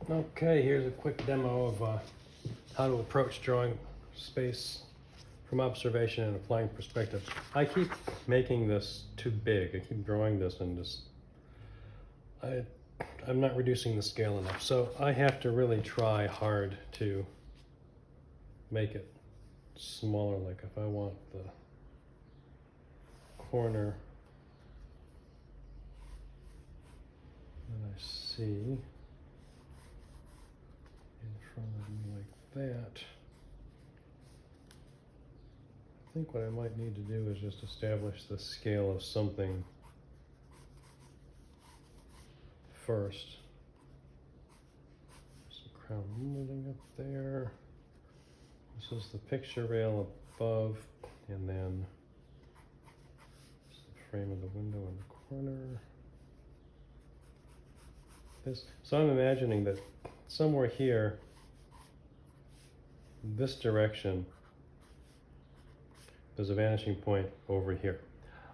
Okay, here's a quick demo of how to approach drawing space from observation and applying perspective. I keep making this too big. I keep drawing this and I'm not reducing the scale enough. So I have to really try hard to make it smaller. Like if I want the corner that I see in front of me like that. I think what I might need to do is just establish the scale of something first. Some crown molding up there. This is the picture rail above, and then the frame of the window in the corner. So I'm imagining that somewhere here, this direction, there's a vanishing point over here.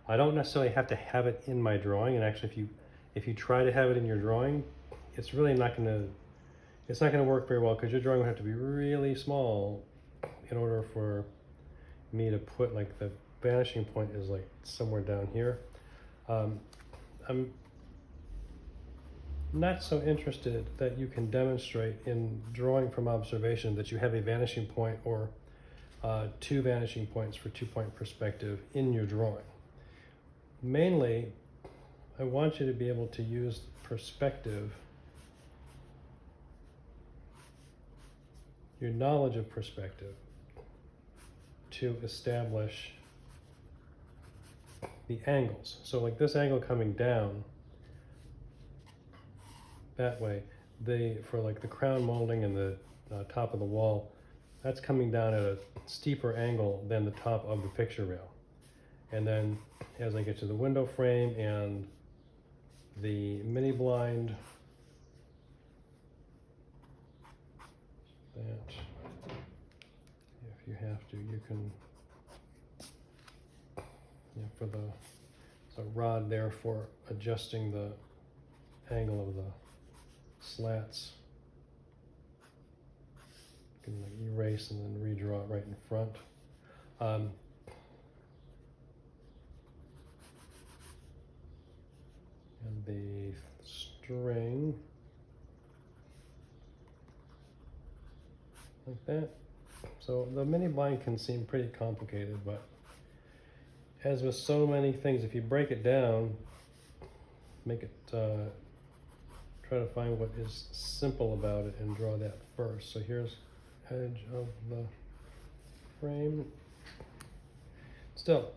I don't necessarily have to have it in my drawing, and actually if you try to have it in your drawing, it's really not gonna work very well, because your drawing would have to be really small in order for me to put, like, the vanishing point is like somewhere down here. I'm not so interested that you can demonstrate in drawing from observation that you have a vanishing point or two vanishing points for 2-point perspective in your drawing. Mainly, I want you to be able to use perspective, your knowledge of perspective, to establish the angles. So like this angle coming down that way, for like the crown molding and the top of the wall, that's coming down at a steeper angle than the top of the picture rail. And then as I get to the window frame and the mini blind, that if you have to, you can, for the rod there for adjusting the angle of the slats. You can like erase and then redraw it right in front. And the string, like that. So the mini blind can seem pretty complicated, but as with so many things, if you break it down, make it, try to find what is simple about it and draw that first. So here's edge of the frame. Still,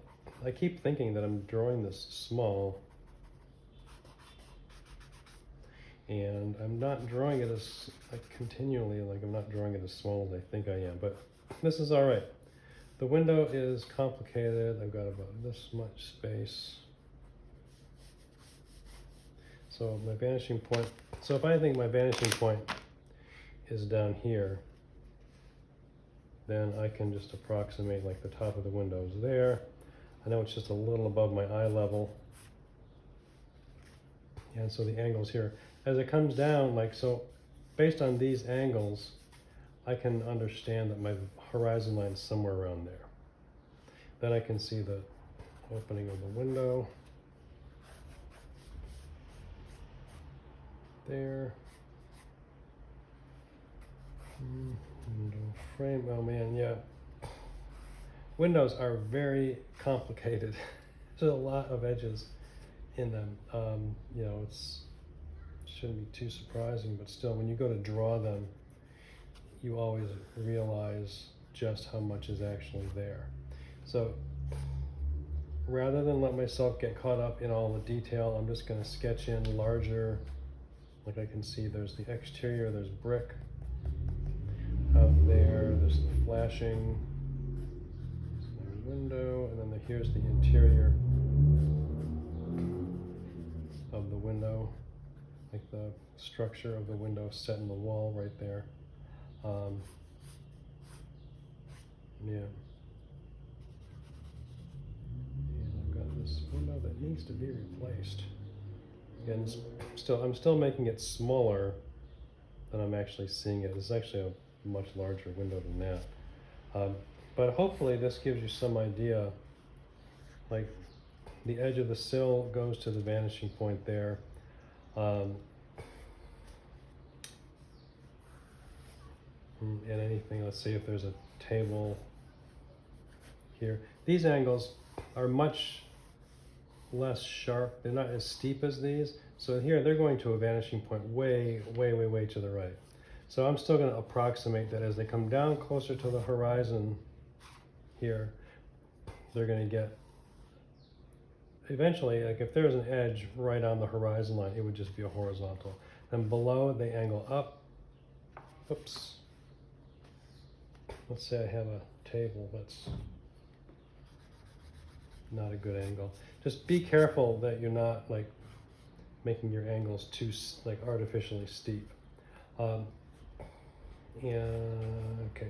I keep thinking that I'm drawing this small, and I'm not drawing it as continually, like I'm not drawing it as small as I think I am, but this is all right. The window is complicated. I've got about this much space. So my vanishing point, so if I think my vanishing point is down here, then I can just approximate like the top of the windows there. I know it's just a little above my eye level. And so the angles here, as it comes down, like so, based on these angles, I can understand that my horizon line is somewhere around there. Then I can see the opening of the window there. Window frame, oh man, yeah. Windows are very complicated. There's a lot of edges in them. You know, it shouldn't be too surprising, but still, when you go to draw them, you always realize just how much is actually there. So rather than let myself get caught up in all the detail, I'm just going to sketch in larger. Like I can see there's the exterior, there's brick out there, there's the flashing, there's the window, and then here's the interior of the window, like the structure of the window set in the wall right there. Yeah. And I've got this window that needs to be replaced. Again, I'm still making it smaller than I'm actually seeing it. It's actually a much larger window than that. But hopefully this gives you some idea, like the edge of the sill goes to the vanishing point there. And anything, let's see if there's a table here. These angles are much less sharp. They're not as steep as these. So here they're going to a vanishing point way, way, way, way to the right. So I'm still going to approximate that as they come down closer to the horizon here, they're going to get, eventually, like if there's an edge right on the horizon line, it would just be a horizontal. Then below, they angle up. Oops. Let's say I have a table that's not a good angle. Just be careful that you're not like making your angles too like artificially steep. Okay,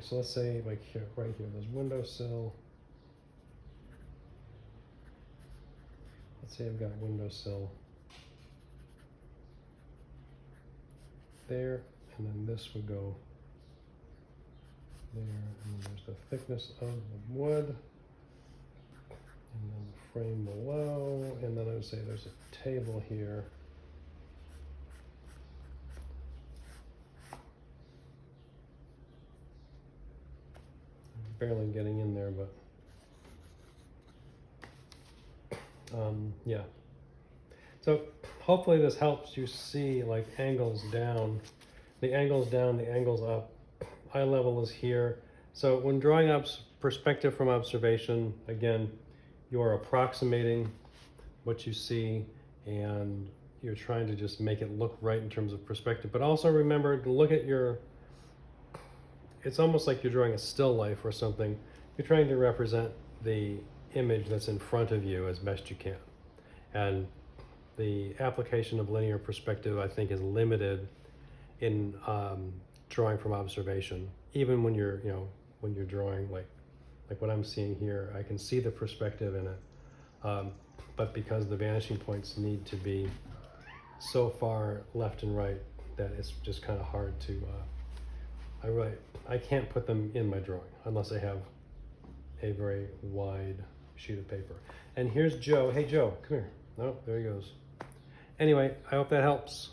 so let's say like here, right here, there's windowsill. Let's say I've got windowsill there, and then this would go there, and then there's the thickness of the wood, and then the frame below, and then I would say there's a table here. Barely getting in there, but yeah. So hopefully this helps you see like angles down, the angles down, the angles up. Eye level is here. So when drawing up perspective from observation, again, you are approximating what you see and you're trying to just make it look right in terms of perspective. But also remember to look at your, it's almost like you're drawing a still life or something. You're trying to represent the image that's in front of you as best you can. And the application of linear perspective, I think, is limited in drawing from observation. Even when you're, when you're drawing like what I'm seeing here, I can see the perspective in it. But because the vanishing points need to be so far left and right that it's just kind of hard to, I can't put them in my drawing unless I have a very wide sheet of paper. And here's Joe. Hey, Joe, come here. No, there he goes. Anyway, I hope that helps.